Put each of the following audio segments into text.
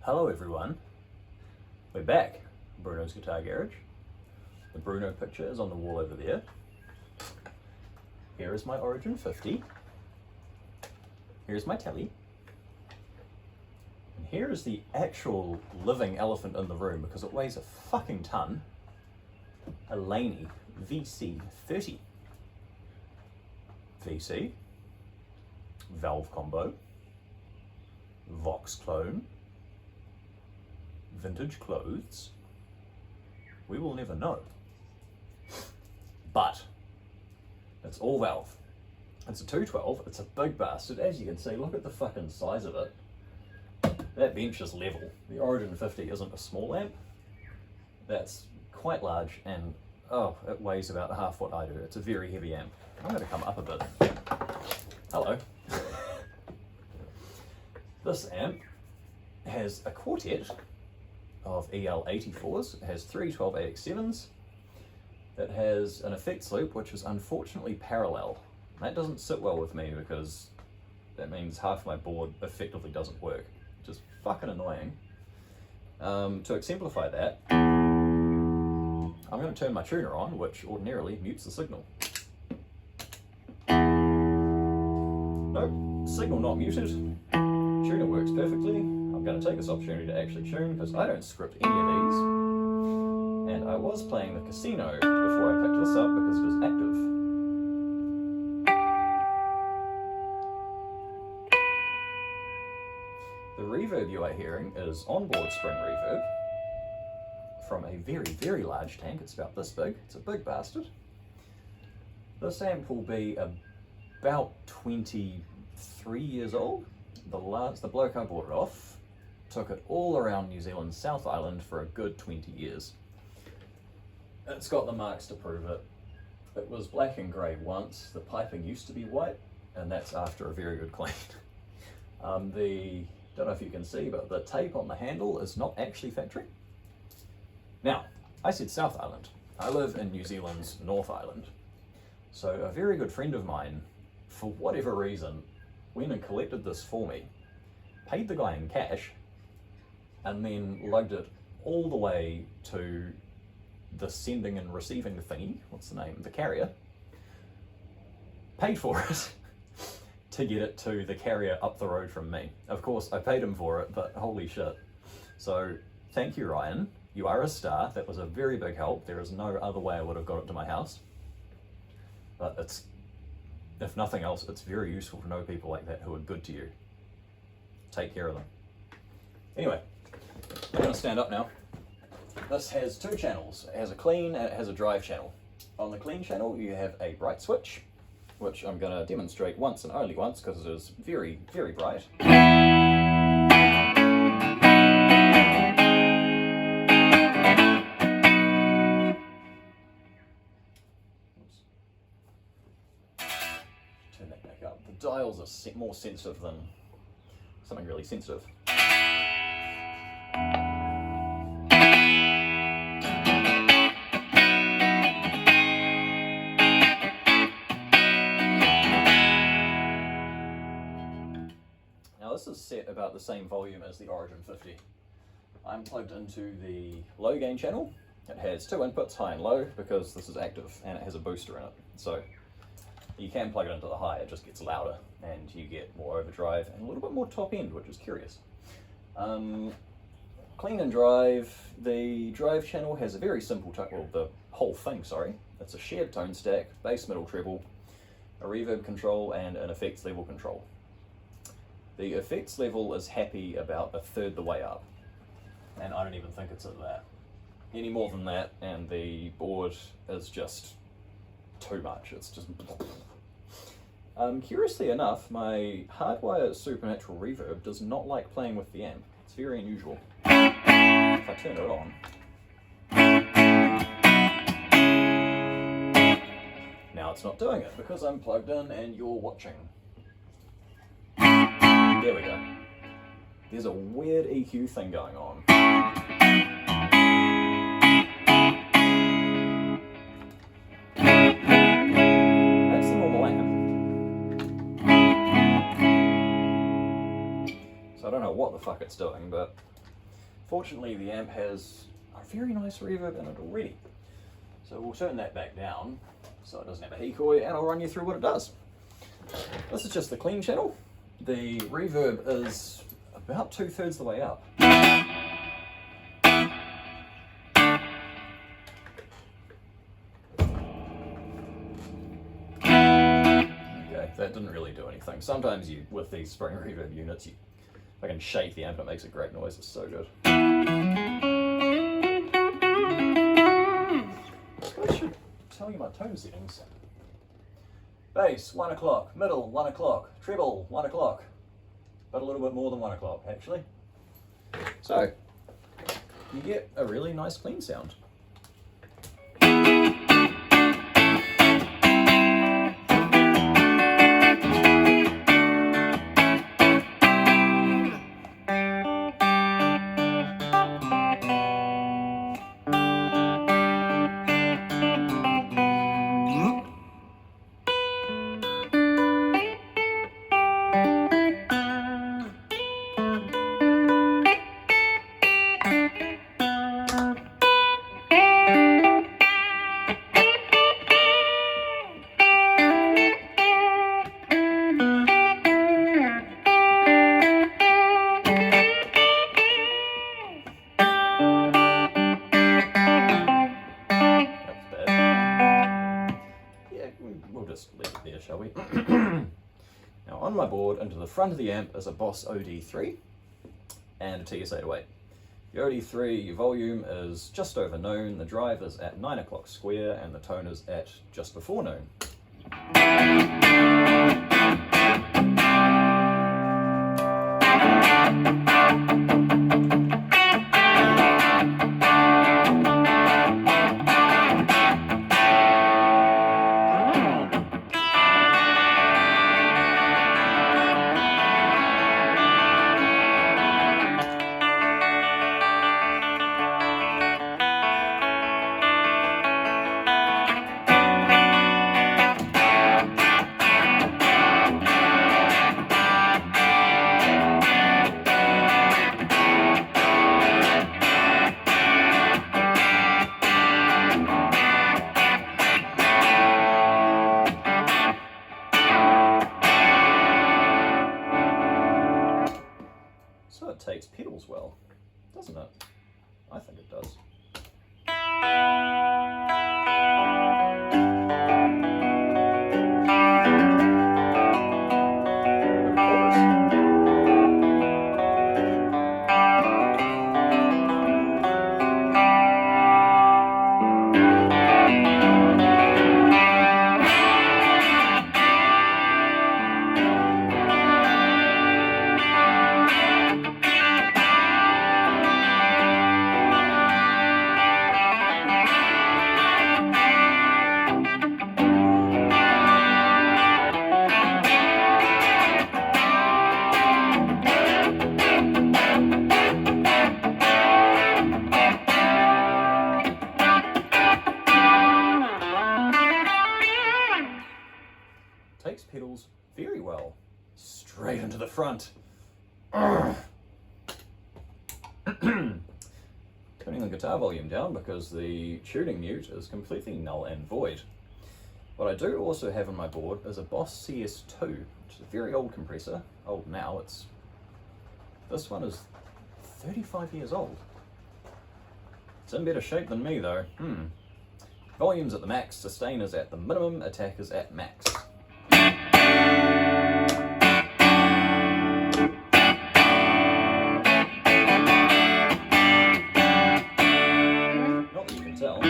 Hello everyone, we're back. Bruno's Guitar Garage. The Bruno picture is on the wall over there. Here is my Origin 50. Here's my telly. And here is the actual living elephant in the room because it weighs a fucking ton. A Laney VC30. VC. Valve combo. Vox clone. Vintage clothes. We will never know. But it's all valve. It's a 212, it's a big bastard. As you can see, look at the fucking size of it. That bench is level. The Origin 50 isn't a small amp. That's quite large and oh, it weighs about half what I do. It's a very heavy amp. I'm going to come up a bit. Hello. This amp has a quartet of EL84s. It has three 12AX7s. It has an effects loop which is unfortunately parallel. That doesn't sit well with me because that means half my board effectively doesn't work, which is fucking annoying. To exemplify that, I'm going to turn my tuner on, which ordinarily mutes the signal. Nope, signal not muted. Tuner works perfectly. I'm going to take this opportunity to actually tune because I don't script any of these. And I was playing the casino before I picked this up because it is active. The reverb you are hearing is onboard spring reverb from a very, very large tank. It's about this big. It's a big bastard. This amp will be about 23 years old. The bloke I bought it off took it all around New Zealand's South Island for a good 20 years. It's got the marks to prove it. It was black and grey once. The piping used to be white, and that's after a very good clean. Don't know if you can see, but the tape on the handle is not actually factory. Now, I said South Island. I live in New Zealand's North Island. So a very good friend of mine, for whatever reason, went and collected this for me, paid the guy in cash, and then lugged it all the way to the sending and receiving thingy, what's the name, the carrier, paid for it to get it to the carrier up the road from me. Of course, I paid him for it, but holy shit. So thank you, Ryan. You are a star. That was a very big help. There is no other way I would have got it to my house. But it's, if nothing else, it's very useful to know people like that who are good to you. Take care of them. Anyway, I'm going to stand up now. This has two channels. It has a clean and it has a drive channel. On the clean channel you have a bright switch, which I'm going to demonstrate once and only once because it is very, very bright. Turn that back up. The dials are more sensitive than something really sensitive. Now this is set about the same volume as the Origin 50. I'm plugged into the low gain channel. It has two inputs, high and low, because this is active and it has a booster in it. So you can plug it into the high, it just gets louder and you get more overdrive and a little bit more top end, which is curious. Clean and drive. The drive channel has a very simple well, the whole thing, sorry. It's a shared tone stack, bass, middle, treble, a reverb control and an effects level control. The effects level is happy about a third the way up, and I don't even think it's at that. Any more than that and the board is just too much. It's just curiously enough, my hardwire supernatural reverb does not like playing with the amp. It's very unusual. If I turn it on, now it's not doing it because I'm plugged in and you're watching. There we go. There's a weird EQ thing going on. That's the normal amp. So I don't know what the fuck it's doing, but Fortunately, the amp has a very nice reverb in it already. So we'll turn that back down so it doesn't have a decoy, and I'll run you through what it does. This is just the clean channel. The reverb is about 2/3 the way up. Okay, that didn't really do anything. Sometimes with these spring reverb units, if I can shake the amp, it makes a great noise. It's so good. I should tell you my tone settings. Bass, 1 o'clock. Middle, 1 o'clock. Treble, 1 o'clock. But a little bit more than 1 o'clock, actually. So, you get a really nice clean sound. We'll just leave it there, shall we? Now on my board, into the front of the amp is a Boss OD3 and a TS808. The OD3 volume is just over noon, the drive is at 9 o'clock square, and the tone is at just before noon. So it takes pedals well, doesn't it? I think it does. Takes pedals very well, straight into the front. Turning the guitar volume down because the tuning mute is completely null and void. What I do also have on my board is a Boss CS2, which is a very old compressor. Old now, this one is 35 years old. It's in better shape than me though. Volume's at the max, sustain is at the minimum, attack is at max. Not that you can tell.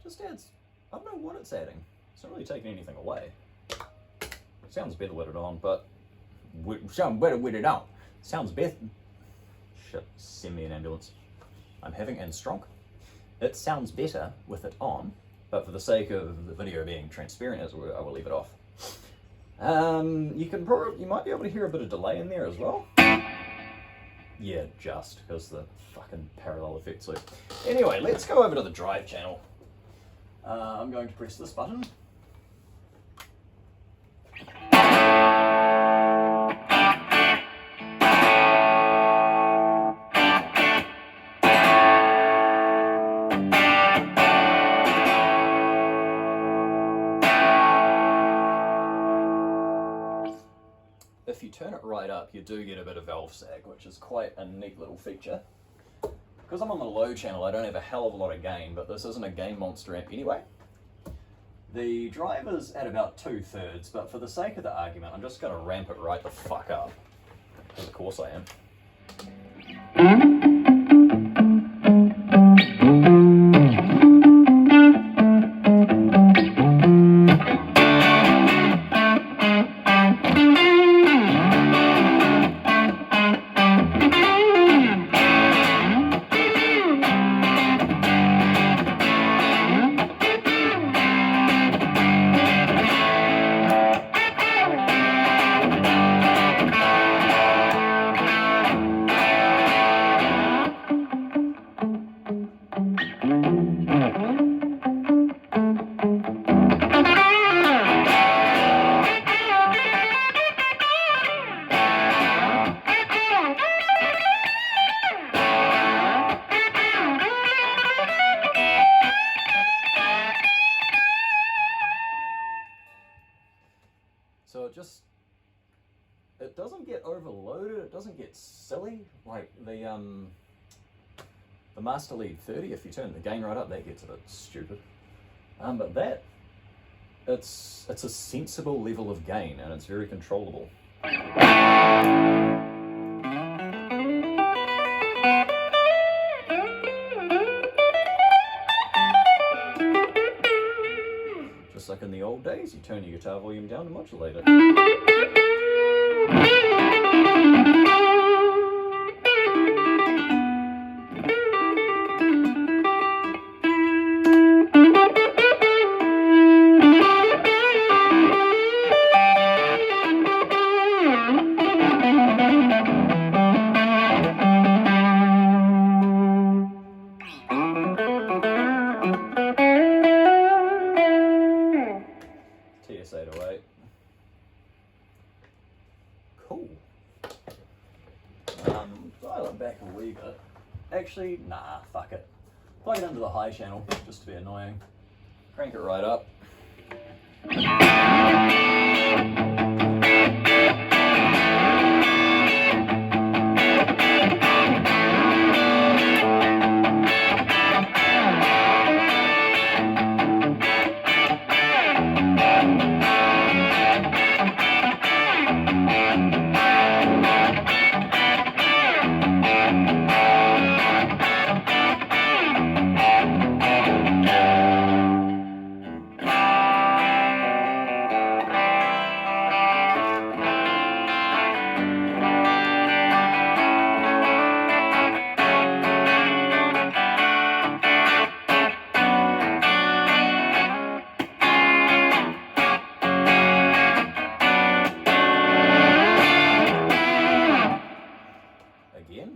Just adds, I don't know what it's adding. It's not really taking anything away. It sounds better with it on, but sounds better with it on. Sounds better. Shit, send me an ambulance. I'm having an stroke. It sounds better with it on, but for the sake of the video being transparent, I will leave it off. You might be able to hear a bit of delay in there as well. Yeah, just because the fucking parallel effects loop. Anyway, let's go over to the drive channel. I'm going to press this button. If you turn it right up, you do get a bit of valve sag, which is quite a neat little feature. Because I'm on the low channel, I don't have a hell of a lot of gain, but this isn't a gain monster amp anyway. The driver's at about 2/3, but for the sake of the argument, I'm just going to ramp it right the fuck up. Because of course I am. So it doesn't get overloaded, it doesn't get silly, like the Master Lead 30, if you turn the gain right up, that gets a bit stupid. But that, it's a sensible level of gain, and it's very controllable. Just like in the old days, you turn your guitar volume down to modulate it. TS-808. Cool. Dial it back a wee bit. Actually, nah, fuck it. Plug it into the high channel, just to be annoying. Crank it right up.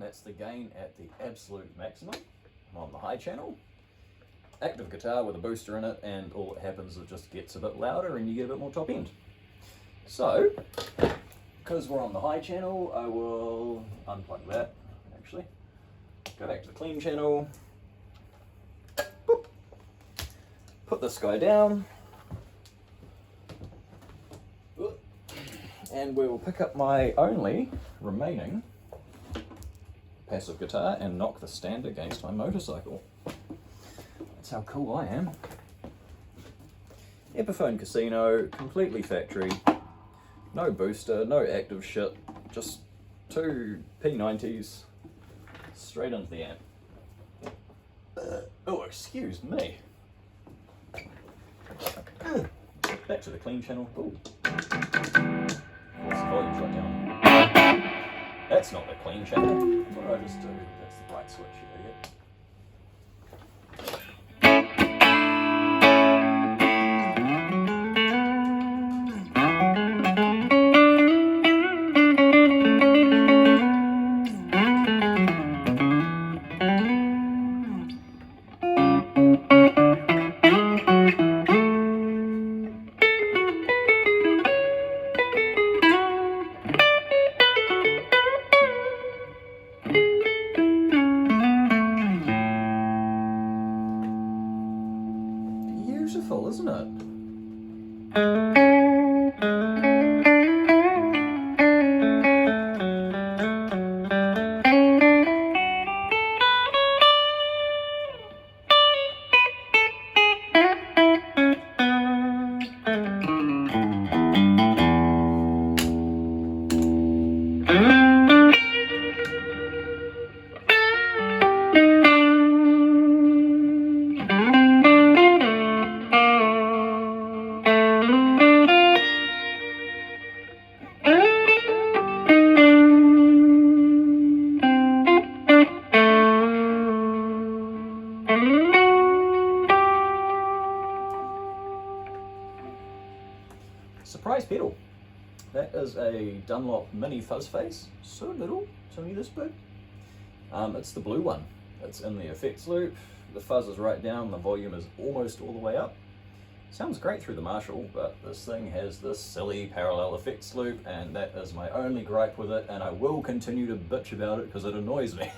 That's the gain at the absolute maximum. I'm on the high channel. Active guitar with a booster in it, and all that happens is it just gets a bit louder and you get a bit more top end. So, because we're on the high channel, I will unplug that, actually. Go back to the clean channel. Boop. Put this guy down. And we will pick up my only remaining passive guitar and knock the stand against my motorcycle. That's how cool I am. Epiphone Casino, completely factory, no booster, no active shit, just two P90s straight into the amp. Oh, excuse me. Back to the clean channel. Ooh. What's the volume right down? That's not the clean channel. What did I just do? That's the bright switch, you idiot. beautiful, isn't it? Surprise pedal. That is a Dunlop mini fuzz face. So little, it's only this big. It's the blue one. It's in the effects loop. The fuzz is right down, the volume is almost all the way up. Sounds great through the Marshall, but this thing has this silly parallel effects loop, and that is my only gripe with it, and I will continue to bitch about it because it annoys me.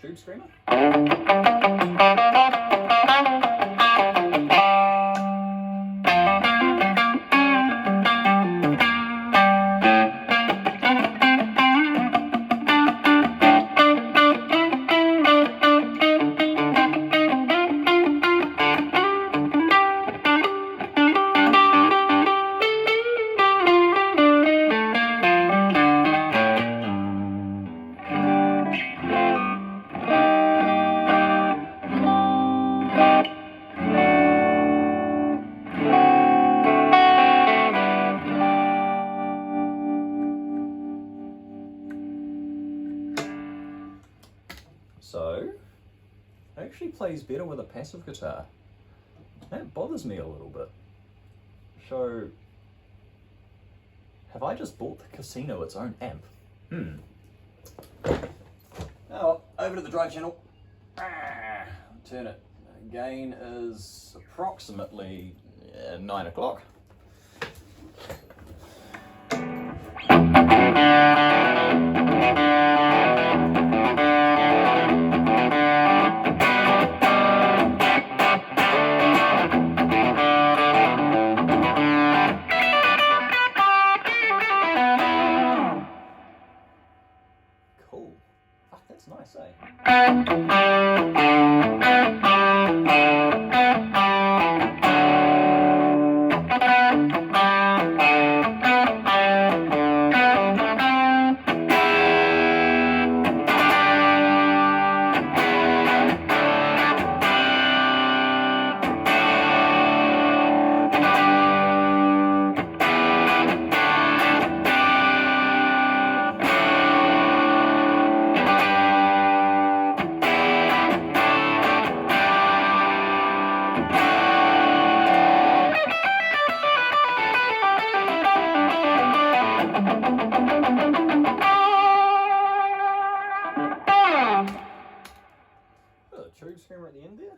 Tube screamer. So, it actually plays better with a passive guitar. That bothers me a little bit. So, have I just bought the Casino its own amp? Now, over to the drive channel. Turn it. Gain is approximately 9 o'clock. Cool. Fuck, that's nice, eh? Tube screamer at the end there.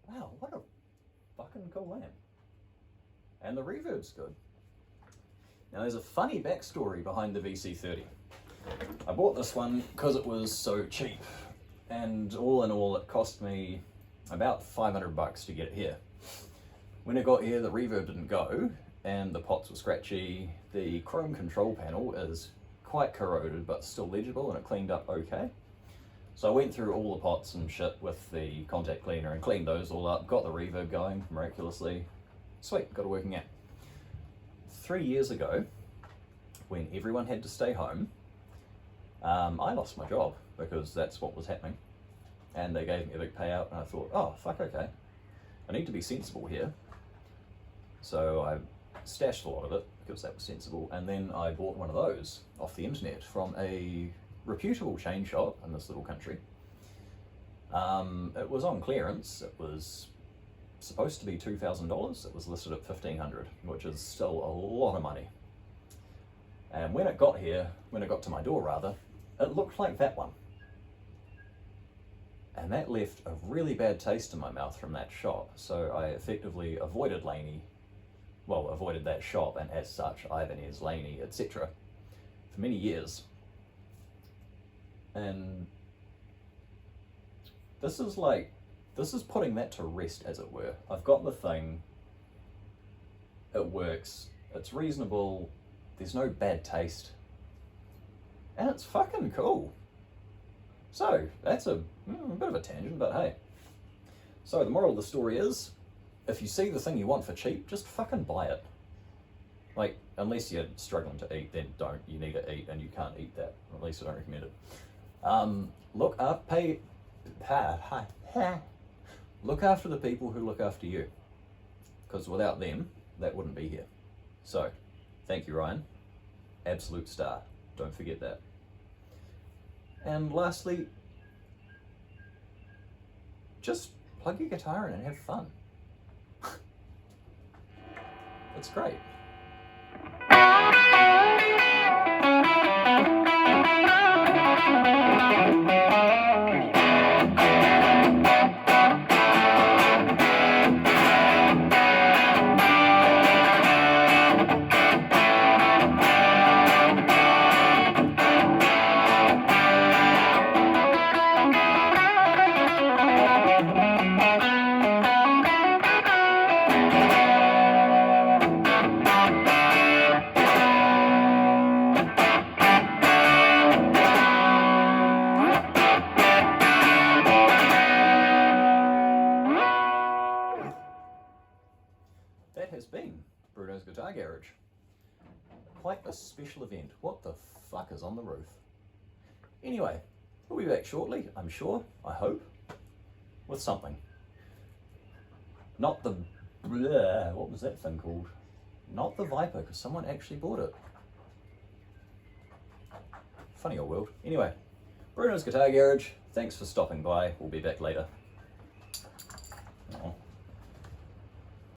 Wow, what a fucking cool amp. And the reverb's good. Now there's a funny backstory behind the VC30. I bought this one because it was so cheap, and all in all it cost me about 500 bucks to get it here. When it got here, the reverb didn't go and the pots were scratchy. The chrome control panel is quite corroded but still legible, and it cleaned up okay. So I went through all the pots and shit with the contact cleaner and cleaned those all up, got the reverb going miraculously. Sweet, got it working out. 3 years ago, when everyone had to stay home, I lost my job because that's what was happening. And they gave me a big payout, and I thought, oh, fuck, okay. I need to be sensible here. So I stashed a lot of it because that was sensible, and then I bought one of those off the internet from a reputable chain shop in this little country. It was on clearance. It was supposed to be $2,000. It was listed at $1,500, which is still a lot of money. And when it got here, when it got to my door rather, it looked like that one. And that left a really bad taste in my mouth from that shop. So I effectively avoided Laney, well, avoided that shop, and as such, Ibanez, Laney, etc. for many years. And this is putting that to rest, as it were. I've got the thing, it works, it's reasonable, there's no bad taste, and it's fucking cool. So, that's a bit of a tangent, but hey. So the moral of the story is, if you see the thing you want for cheap, just fucking buy it. Like, unless you're struggling to eat, then don't. You need to eat, and you can't eat that. At least I don't recommend it. Look after the people who look after you, because without them, that wouldn't be here. So, thank you, Ryan. Absolute star. Don't forget that. And lastly, just plug your guitar in and have fun. It's great. That has been Bruno's Guitar Garage. Quite a special event. What the fuck is on the roof? Anyway, we'll be back shortly, I'm sure, I hope, with something. Not the... what was that thing called? Not the Viper, because someone actually bought it. Funny old world. Anyway, Bruno's Guitar Garage, thanks for stopping by. We'll be back later.